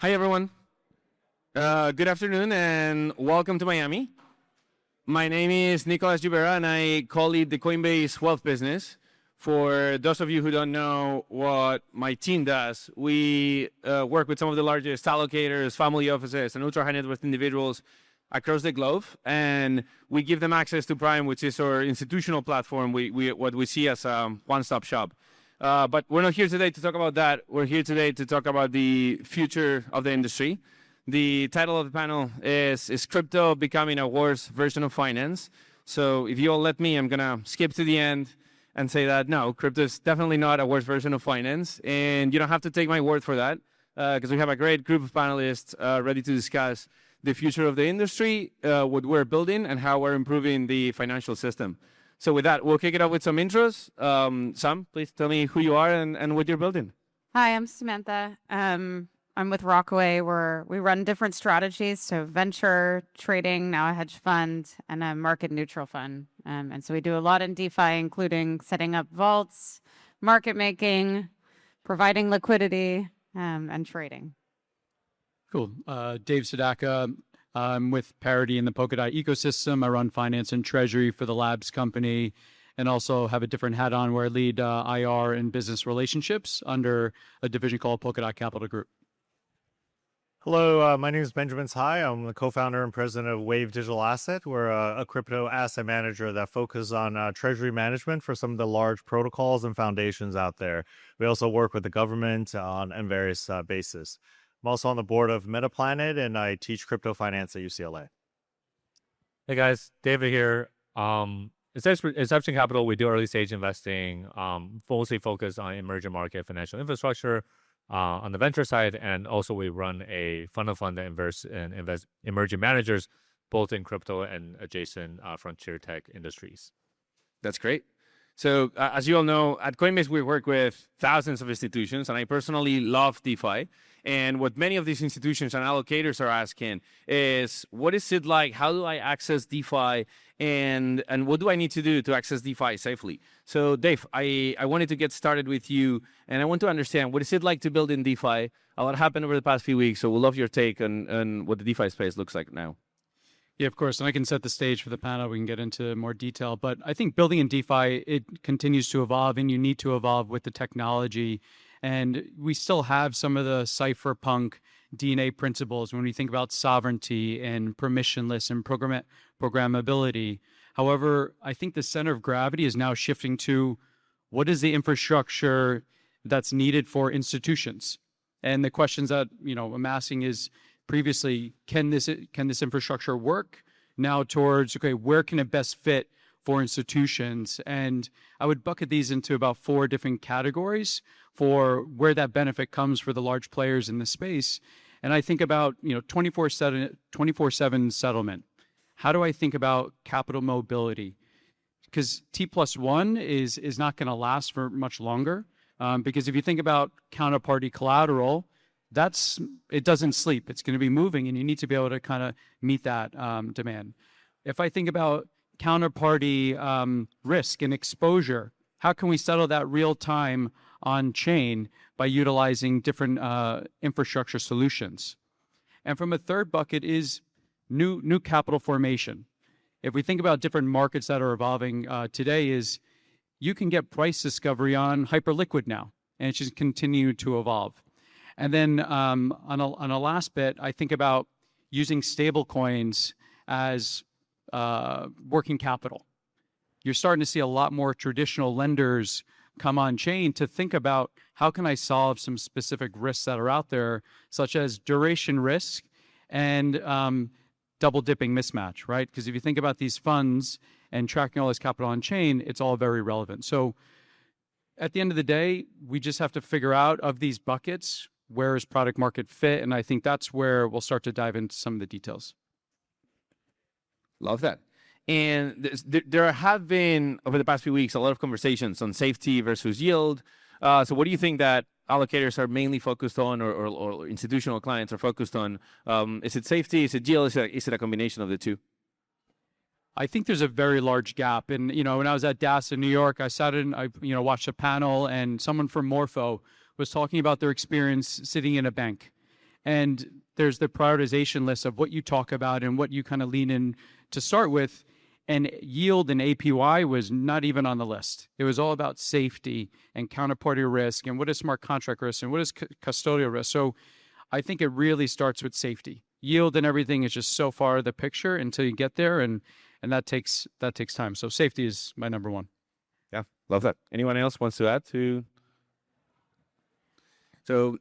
Hi, everyone. Good afternoon and welcome to Miami. My name is Nicolas Jubera and I co-lead the Coinbase wealth business. For those of you who don't know what my team does, we work with some of the largest allocators, family offices, and ultra high net worth individuals across the globe, and we give them access to Prime, which is our institutional platform. What we see as a one-stop shop. But we're not here today to talk about that. We're here today to talk about the future of the industry. The title of the panel is Crypto Becoming a Worse Version of Finance. So if you all let me, I'm going to skip to the end and say that, no, crypto is definitely not a worse version of finance. And you don't have to take my word for that, because we have a great group of panelists ready to discuss the future of the industry, what we're building, and how we're improving the financial system. So with that, we'll kick it off with some intros. Sam, please tell me who you are and what you're building. Hi, I'm Samantha. I'm with Rockaway, where we run different strategies, so venture, trading, now a hedge fund, and a market neutral fund. And so we do a lot in DeFi, including setting up vaults, market making, providing liquidity, and trading. Cool. Dave Sedacca. I'm with Parity in the Polkadot ecosystem. I run finance and treasury for the Labs company, and also have a different hat on where I lead IR and business relationships under a division called Polkadot Capital Group. Hello, my name is Benjamin Tsai. I'm the co-founder and president of Wave Digital Asset. We're a crypto asset manager that focuses on treasury management for some of the large protocols and foundations out there. We also work with the government on various bases. I'm also on the board of MetaPlanet, and I teach crypto finance at UCLA. Hey guys, David here. Inception Capital, we do early stage investing, mostly focused on emerging market financial infrastructure. On the venture side, and also we run a fund of fund that invest emerging managers, both in crypto and adjacent frontier tech industries. That's great. So as you all know, at Coinbase, we work with thousands of institutions, and I personally love DeFi. And what many of these institutions and allocators are asking is, what is it like? How do I access DeFi? And what do I need to do to access DeFi safely? So Dave, I wanted to get started with you, and I want to understand, what is it like to build in DeFi? A lot happened over the past few weeks, so we'll love your take on what the DeFi space looks like now. Yeah, of course, and I can set the stage for the panel. We can get into more detail, but I think building in DeFi, it continues to evolve, and you need to evolve with the technology. And we still have some of the cypherpunk DNA principles when we think about sovereignty and permissionless and programmability. However, I think the center of gravity is now shifting to what is the infrastructure that's needed for institutions. And the questions that I'm asking is, previously, can this infrastructure work? Now towards, okay, where can it best fit for institutions? And I would bucket these into about 4 different categories for where that benefit comes for the large players in the space. And I think about 24/7 settlement. How do I think about capital mobility? Because T+1 is not going to last for much longer. Because if you think about counterparty collateral, it doesn't sleep. It's going to be moving, and you need to be able to kind of meet that demand. If I think about counterparty risk and exposure, how can we settle that real time on chain by utilizing different infrastructure solutions? And from a third bucket is new capital formation. If we think about different markets that are evolving today, is you can get price discovery on hyperliquid now, and it's just continue to evolve. And then on a last bit, I think about using stable coins as working capital. You're starting to see a lot more traditional lenders come on chain to think about, how can I solve some specific risks that are out there, such as duration risk and double dipping mismatch, right? Because if you think about these funds and tracking all this capital on chain, it's all very relevant. So at the end of the day, we just have to figure out, of these buckets, where is product market fit? And I think that's where we'll start to dive into some of the details. Love that. And there have been, over the past few weeks, a lot of conversations on safety versus yield. So what do you think that allocators are mainly focused on, or institutional clients are focused on? Is it safety? Is it yield? Is it a combination of the two? I think there's a very large gap. And, when I was at DAS in New York, I sat in, watched a panel, and someone from Morpho was talking about their experience sitting in a bank. And there's the prioritization list of what you talk about and what you kind of lean in to start with. And yield and APY was not even on the list. It was all about safety and counterparty risk and what is smart contract risk and what is custodial risk. So I think it really starts with safety. Yield and everything is just so far the picture until you get there, and that takes time. So safety is my number one. Yeah, love that. Anyone else wants to add to? So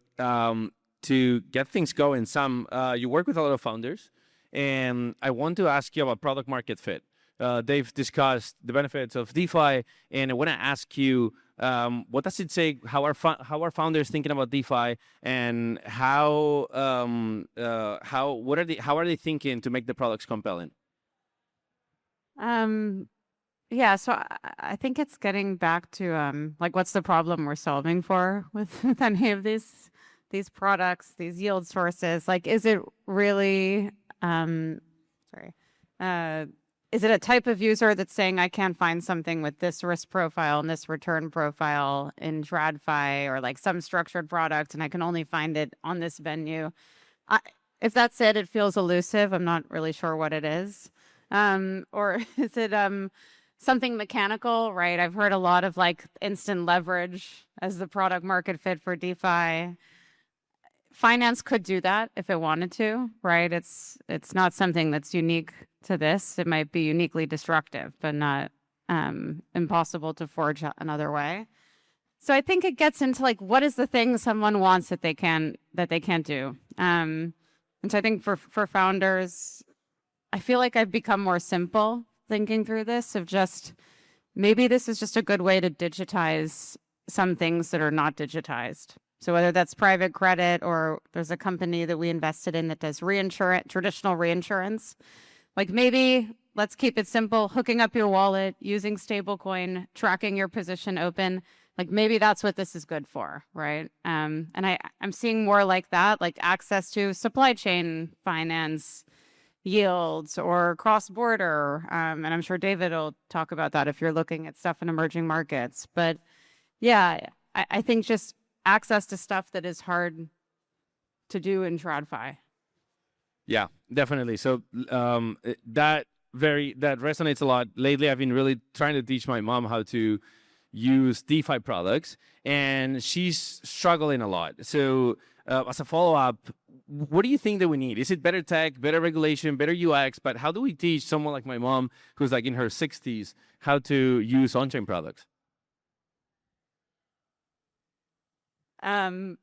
to get things going, Sam, you work with a lot of founders, and I want to ask you about product market fit. They've discussed the benefits of DeFi, and I want to ask you, what does it say? How are founders thinking about DeFi, and how are they thinking to make the products compelling? Yeah, so I think it's getting back to like what's the problem we're solving for with any of these products, these yield sources? Like, is it really is it a type of user that's saying I can't find something with this risk profile and this return profile in TradFi or like some structured product, and I can only find it on this venue? If that's it, it feels elusive. I'm not really sure what it is. Or is it something mechanical, right? I've heard a lot of like instant leverage as the product market fit for DeFi. Finance could do that if it wanted to, right? It's not something that's unique to this. It might be uniquely destructive, but not impossible to forge another way. So I think it gets into like, what is the thing someone wants that they can't do? And so I think for founders, I feel like I've become more simple thinking through this of just, maybe this is just a good way to digitize some things that are not digitized. So whether that's private credit, or there's a company that we invested in that does reinsurance, traditional reinsurance. Like, maybe let's keep it simple, hooking up your wallet, using stablecoin, tracking your position open. Like, maybe that's what this is good for, right? And I'm seeing more like that, like access to supply chain finance, yields, or cross-border. And I'm sure David will talk about that if you're looking at stuff in emerging markets. But yeah, I think just access to stuff that is hard to do in TradFi. Yeah, definitely. So that resonates a lot. Lately, I've been really trying to teach my mom how to use DeFi products, and she's struggling a lot. So as a follow-up, what do you think that we need? Is it better tech, better regulation, better UX? But how do we teach someone like my mom, who's like in her 60s, how to use on-chain products? I'm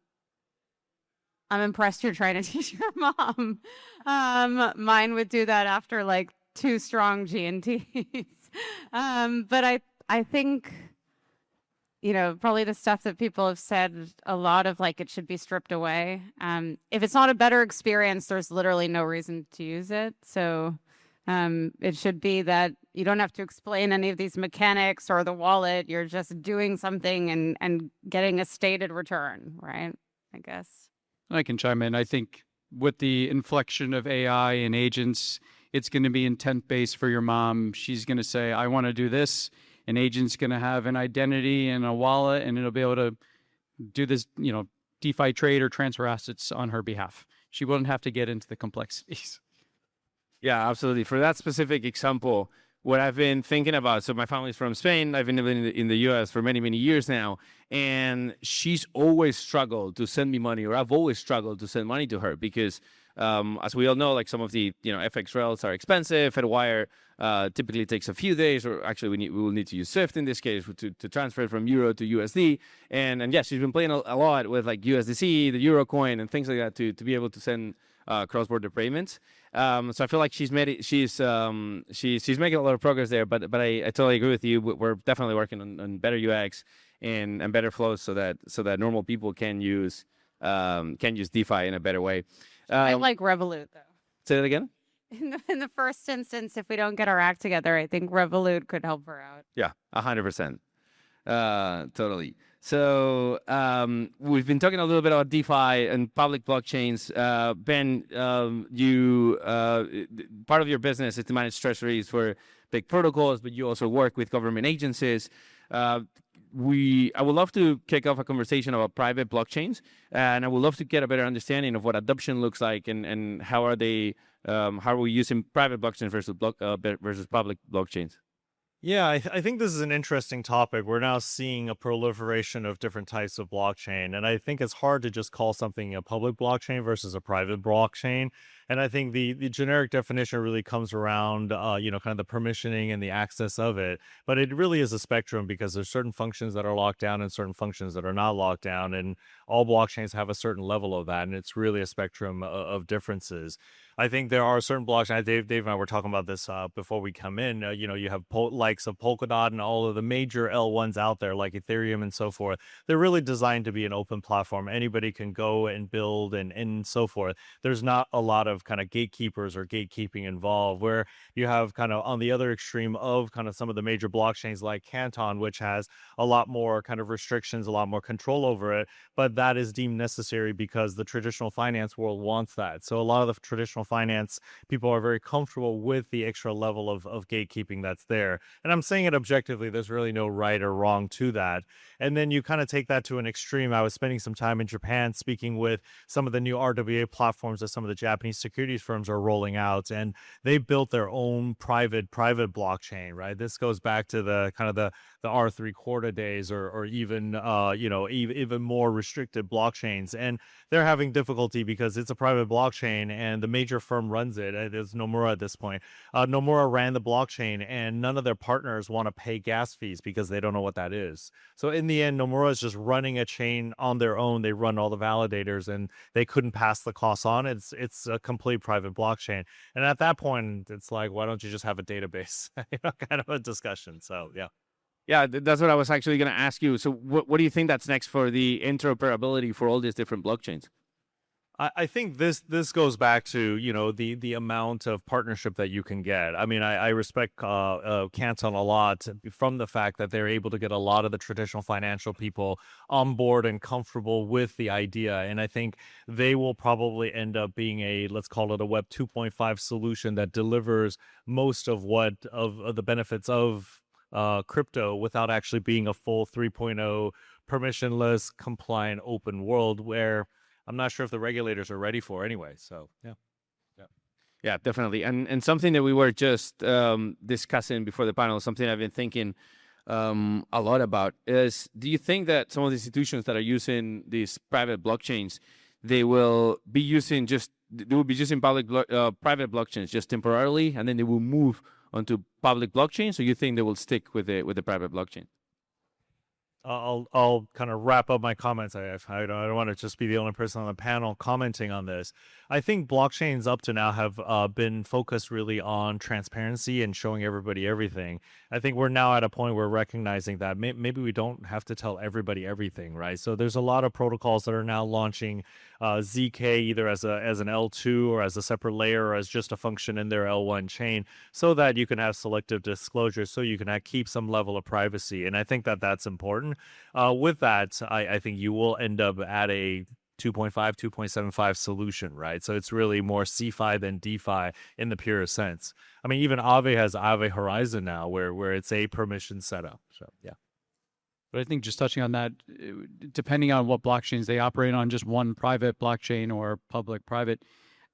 impressed you're trying to teach your mom. Mine would do that after like 2 strong G&Ts. But I think, you know, probably the stuff that people have said a lot of, like, it should be stripped away. If it's not a better experience, there's literally no reason to use it. So it should be that you don't have to explain any of these mechanics or the wallet. You're just doing something and getting a stated return, right? I guess. I can chime in. I think with the inflection of AI and agents, it's going to be intent-based for your mom. She's going to say, I want to do this. An agent's going to have an identity and a wallet, and it'll be able to do this, you know, DeFi trade or transfer assets on her behalf. She wouldn't have to get into the complexities. Yeah, absolutely. For that specific example, what I've been thinking about, so my family's from Spain. I've been living in the US for many, many years now. And she's always struggled to send me money, or I've always struggled to send money to her because, as we all know, like some of the FX rails are expensive. FedWire typically takes a few days, or actually we will need to use Swift in this case to transfer it from Euro to USD. And yeah, she's been playing a lot with like USDC, the Euro coin, and things like that to be able to send cross-border payments. So I feel like she's making a lot of progress there. But I totally agree with you. We're definitely working on better UX and better flows so that normal people can use DeFi in a better way. I like Revolut though. Say that again. In the first instance, if we don't get our act together, I think Revolut could help her out. Yeah, 100%. Totally. So we've been talking a little bit about DeFi and public blockchains. Ben, you part of your business is to manage treasuries for big protocols, but you also work with government agencies. I would love to kick off a conversation about private blockchains, and I would love to get a better understanding of what adoption looks like and how are they, how are we using private blockchains versus public blockchains. Yeah, I think this is an interesting topic. We're now seeing a proliferation of different types of blockchain, and I think it's hard to just call something a public blockchain versus a private blockchain. And I think the generic definition really comes around, kind of the permissioning and the access of it. But it really is a spectrum because there's certain functions that are locked down and certain functions that are not locked down, and all blockchains have a certain level of that, and it's really a spectrum of differences. I think there are certain blockchains. Dave and I were talking about this before we come in. You have likes of Polkadot and all of the major L1s out there, like Ethereum and so forth. They're really designed to be an open platform. Anybody can go and build and so forth. There's not a lot of kind of gatekeepers or gatekeeping involved. Where you have kind of on the other extreme of kind of some of the major blockchains like Canton, which has a lot more kind of restrictions, a lot more control over it. But that is deemed necessary because the traditional finance world wants that. So a lot of the traditional finance people are very comfortable with the extra level of gatekeeping that's there. And I'm saying it objectively, there's really no right or wrong to that. And then you kind of take that to an extreme. I was spending some time in Japan speaking with some of the new RWA platforms that some of the Japanese securities firms are rolling out, and they built their own private blockchain, right? This goes back to the kind of the R3 Corda days or even even more restricted blockchains, and they're having difficulty because it's a private blockchain and the major firm runs it. It's Nomura at this point. Nomura ran the blockchain and none of their partners want to pay gas fees because they don't know what that is. So in the end, Nomura is just running a chain on their own. They run all the validators and they couldn't pass the costs on. It's a complete private blockchain. And at that point, it's like, why don't you just have a database? Kind of a discussion. So yeah. Yeah, that's what I was actually going to ask you. So what do you think that's next for the interoperability for all these different blockchains? I think this goes back to, the amount of partnership that you can get. I mean, I respect Canton a lot from the fact that they're able to get a lot of the traditional financial people on board and comfortable with the idea. And I think they will probably end up being let's call it a Web 2.5 solution that delivers most of the benefits of crypto without actually being a full 3.0 permissionless, compliant, open world where I'm not sure if the regulators are ready for anyway. So yeah, definitely. And something that we were just discussing before the panel, something I've been thinking a lot about is, do you think that some of the institutions that are using these private blockchains, they will be using private blockchains just temporarily, and then they will move onto public blockchains? Or you think they will stick with the private blockchain? I'll kind of wrap up my comments. I don't want to just be the only person on the panel commenting on this. I think blockchains up to now have been focused really on transparency and showing everybody everything. I think we're now at a point where we're recognizing that maybe we don't have to tell everybody everything, right? So there's a lot of protocols that are now launching ZK either as an L2 or as a separate layer or as just a function in their L1 chain, so that you can have selective disclosure, so you can keep some level of privacy. And I think that that's important. With that, I think you will end up at a 2.5, 2.75 solution, right? So it's really more CeFi than DeFi in the purest sense. I mean, even Aave has Aave Horizon now where it's a permission setup. So yeah. But I think just touching on that, depending on what blockchains they operate on, just one private blockchain or public-private,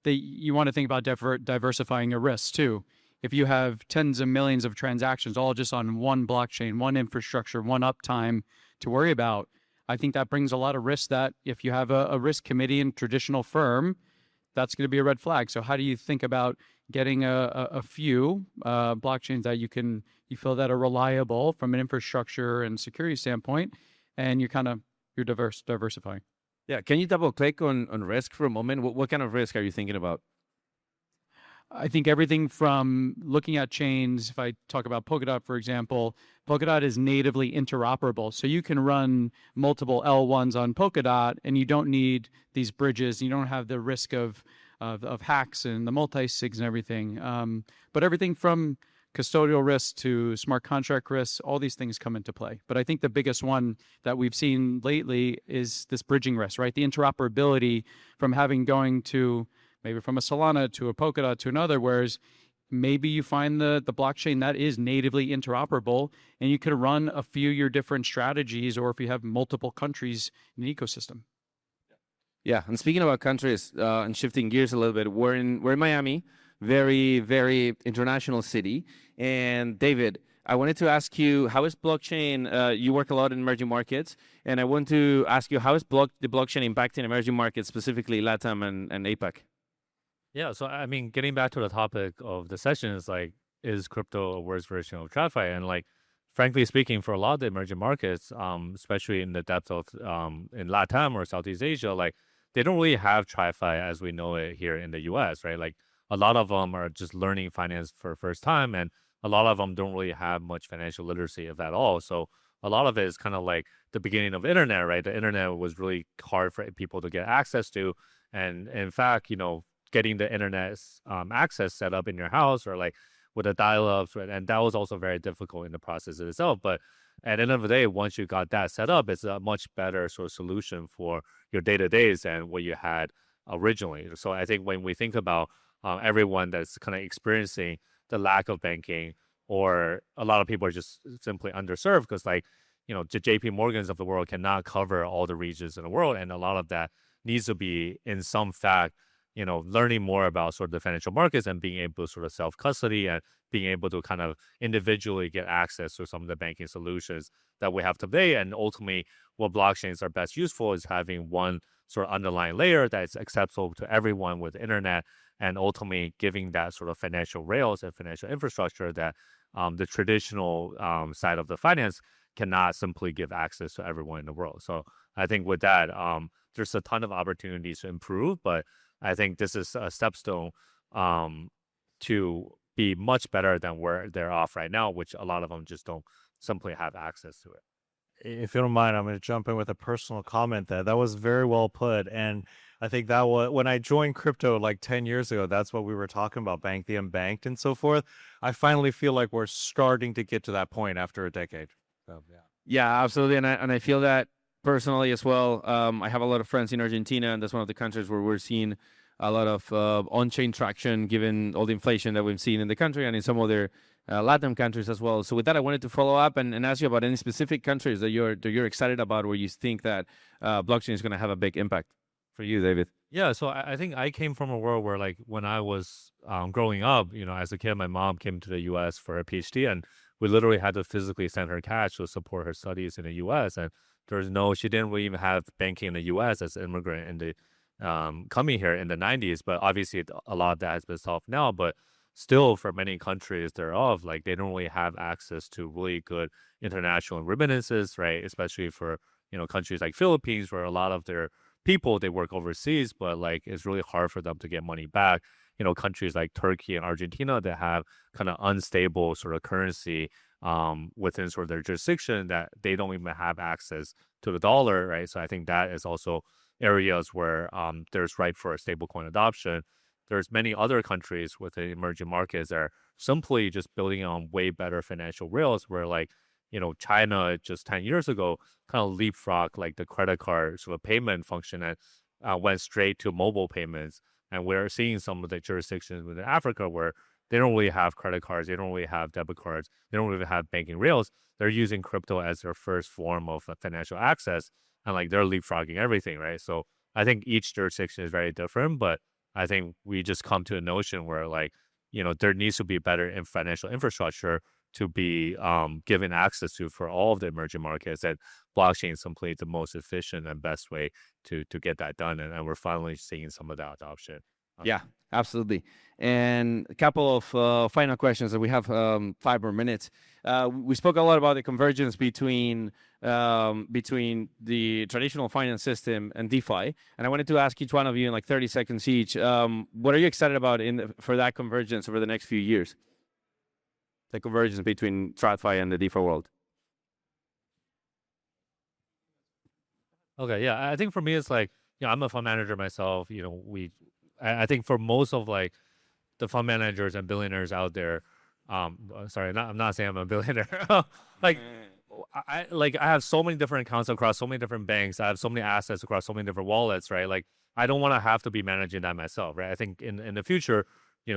you want to think about diversifying your risks too. If you have tens of millions of transactions all just on one blockchain, one infrastructure, one uptime to worry about, I think that brings a lot of risk that if you have a risk committee in traditional firm, that's going to be a red flag. So how do you think about getting a few blockchains that you feel that are reliable from an infrastructure and security standpoint, and you're diversifying? Yeah, can you double click on risk for a moment? What kind of risk are you thinking about? I think everything from looking at chains, if I talk about Polkadot, for example, Polkadot is natively interoperable. So you can run multiple L1s on Polkadot and you don't need these bridges. You don't have the risk of hacks and the multi-sigs and everything. But everything from custodial risks to smart contract risks, all these things come into play. But I think the biggest one that we've seen lately is this bridging risk, right? The interoperability from going to maybe from a Solana to a Polkadot to another, whereas maybe you find the blockchain that is natively interoperable, and you could run a few of your different strategies, or if you have multiple countries in the ecosystem. Yeah, and speaking about countries and shifting gears a little bit, we're in Miami, very, very international city. And David, I wanted to ask you, how is blockchain, you work a lot in emerging markets, and I want to ask you, how is the blockchain impacting emerging markets, specifically LATAM and APAC? Yeah, so I mean, getting back to the topic of the session is like, is crypto a worse version of TradFi? And like, frankly speaking, for a lot of the emerging markets, especially in the depth of in LATAM or Southeast Asia, like they don't really have TradFi as we know it here in the US, right? Like a lot of them are just learning finance for the first time, and a lot of them don't really have much financial literacy, if at all. So a lot of it is kind of like the beginning of internet, right? The internet was really hard for people to get access to, and in fact, getting the internet access set up in your house or like with the dial-ups, right? And that was also very difficult in the process itself. But at the end of the day, once you got that set up, it's a much better sort of solution for your day-to-days than what you had originally. So I think when we think about everyone that's kind of experiencing the lack of banking, or a lot of people are just simply underserved because like, the JP Morgans of the world cannot cover all the regions in the world. And a lot of that needs to be in some fact, learning more about sort of the financial markets and being able to sort of self-custody and being able to kind of individually get access to some of the banking solutions that we have today. And ultimately, what blockchains are best useful is having one sort of underlying layer that's acceptable to everyone with the internet, and ultimately giving that sort of financial rails and financial infrastructure that the traditional side of the finance cannot simply give access to everyone in the world. So I think with that, there's a ton of opportunities to improve, but I think this is a stepstone to be much better than where they're off right now, which a lot of them just don't simply have access to it. If you don't mind, I'm going to jump in with a personal comment there. That was very well put. And I think that was when I joined crypto like 10 years ago, that's what we were talking about, bank the unbanked and so forth. I finally feel like we're starting to get to that point after a decade. So, yeah. Yeah, absolutely. And I feel that personally as well. I have a lot of friends in Argentina, and that's one of the countries where we're seeing a lot of on-chain traction, given all the inflation that we've seen in the country and in some other Latin countries as well. So with that, I wanted to follow up and ask you about any specific countries that you're excited about, where you think that blockchain is going to have a big impact for you, David. Yeah, so I think I came from a world where, like, when I was growing up, as a kid, my mom came to the U.S. for a PhD, and we literally had to physically send her cash to support her studies in the U.S. And she didn't really even have banking in the U.S. as an immigrant in the coming here in the 90s. But obviously, a lot of that has been solved now. But still, for many countries thereof, like, they don't really have access to really good international remittances, right? Especially for countries like Philippines, where a lot of their people, they work overseas, but like it's really hard for them to get money back. Countries like Turkey and Argentina that have kind of unstable sort of currency within sort of their jurisdiction, that they don't even have access to the dollar, right? So I think that is also areas where there's ripe for a stablecoin adoption. There's many other countries within emerging markets that are simply just building on way better financial rails, where like, China just 10 years ago kind of leapfrogged like the credit card sort of payment function and went straight to mobile payments. And we're seeing some of the jurisdictions within Africa where they don't really have credit cards, they don't really have debit cards, they don't really have banking rails. They're using crypto as their first form of financial access, and like they're leapfrogging everything, right? So I think each jurisdiction is very different, but I think we just come to a notion where like, there needs to be better financial infrastructure to be given access to for all of the emerging markets, and blockchain is simply the most efficient and best way to get that done. And we're finally seeing some of that adoption. Yeah, absolutely. And a couple of final questions that we have 5 more minutes. We spoke a lot about the convergence between the traditional finance system and DeFi. And I wanted to ask each one of you in like 30 seconds each, what are you excited about for that convergence over the next few years? The convergence between TradFi and the DeFi world. Okay, yeah, I think for me, it's like, I'm a fund manager myself. I think for most of like the fund managers and billionaires out there, sorry, I'm not saying I'm a billionaire. like, I have so many different accounts across so many different banks. I have so many assets across so many different wallets, right? Like, I don't want to have to be managing that myself, right? I think in the future,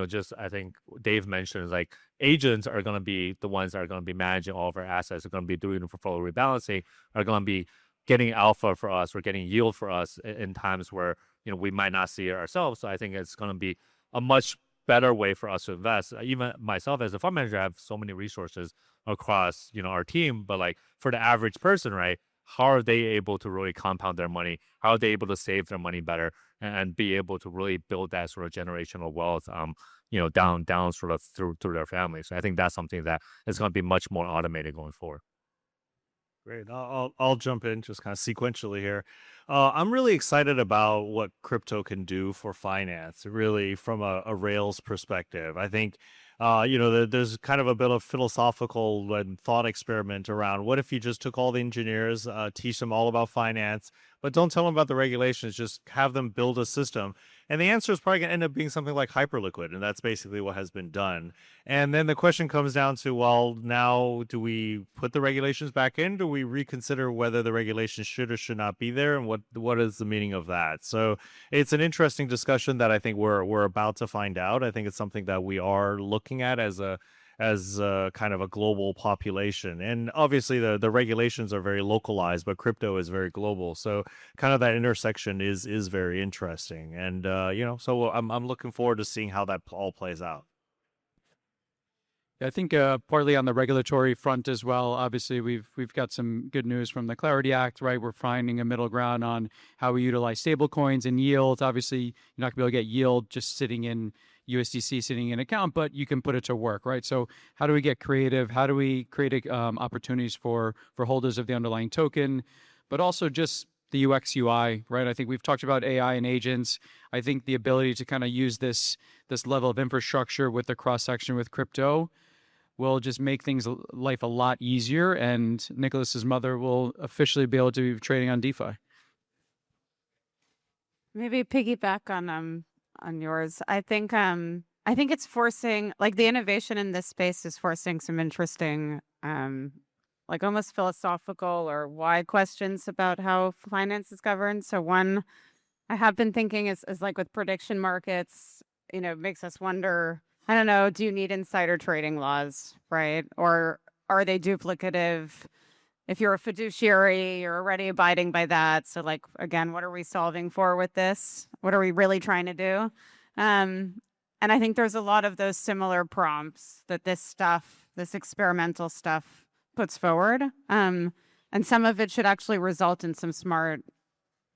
just I think Dave mentioned, like, agents are going to be the ones that are going to be managing all of our assets, are going to be doing the portfolio rebalancing, are going to be getting alpha for us or getting yield for us in times where, we might not see it ourselves. So I think it's going to be a much better way for us to invest. Even myself as a fund manager, I have so many resources across, our team, but like for the average person, right? How are they able to really compound their money? How are they able to save their money better and be able to really build that sort of generational wealth, down sort of through their families? So I think that's something that is going to be much more automated going forward. Great. I'll jump in just kind of sequentially here. I'm really excited about what crypto can do for finance, really from a Rails perspective. I think, there's kind of a bit of philosophical and thought experiment around what if you just took all the engineers, teach them all about finance, but don't tell them about the regulations, just have them build a system. And the answer is probably going to end up being something like Hyperliquid, and that's basically what has been done. And then the question comes down to, well, now do we put the regulations back in? Do we reconsider whether the regulations should or should not be there, and what is the meaning of that? So it's an interesting discussion that I think we're about to find out. I think it's something that we are looking at as a kind of a global population. And obviously the regulations are very localized, but crypto is very global. So kind of that intersection is very interesting. And, so I'm looking forward to seeing how that all plays out. I think partly on the regulatory front as well. Obviously, we've got some good news from the Clarity Act, right? We're finding a middle ground on how we utilize stablecoins and yields. Obviously, you're not going to be able to get yield just sitting in USDC, sitting in an account, but you can put it to work, right? So how do we get creative? How do we create opportunities for holders of the underlying token, but also just the UX UI, right? I think we've talked about AI and agents. I think the ability to kind of use this level of infrastructure with the cross section with crypto will just make life a lot easier, and Nicolas's mother will officially be able to be trading on DeFi. Maybe piggyback on yours. I think it's forcing, like, the innovation in this space is forcing some interesting like almost philosophical or why questions about how finance is governed. So one I have been thinking is like with prediction markets, it makes us wonder, I don't know, do you need insider trading laws, right? Or are they duplicative? If you're a fiduciary, you're already abiding by that. So, like, again, what are we solving for with this? What are we really trying to do? And I think there's a lot of those similar prompts that this experimental stuff puts forward. And some of it should actually result in some smart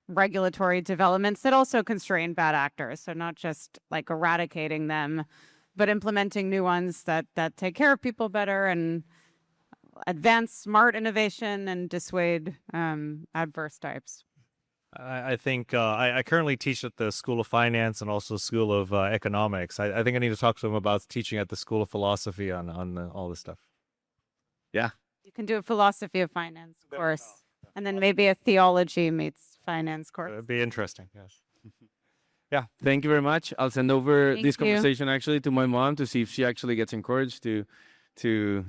regulatory developments that also constrain bad actors. So not just like eradicating them, but implementing new ones that take care of people better and advance smart innovation and dissuade adverse types. I think I currently teach at the School of Finance and also School of Economics. I think I need to talk to them about teaching at the School of Philosophy on all this stuff. Yeah. You can do a philosophy of finance course, and then maybe a theology meets finance course. It'd be interesting, yes. Yeah. Thank you very much. I'll send over Thank this you. conversation actually to my mom to see if she actually gets encouraged to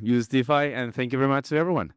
use DeFi. And thank you very much to everyone.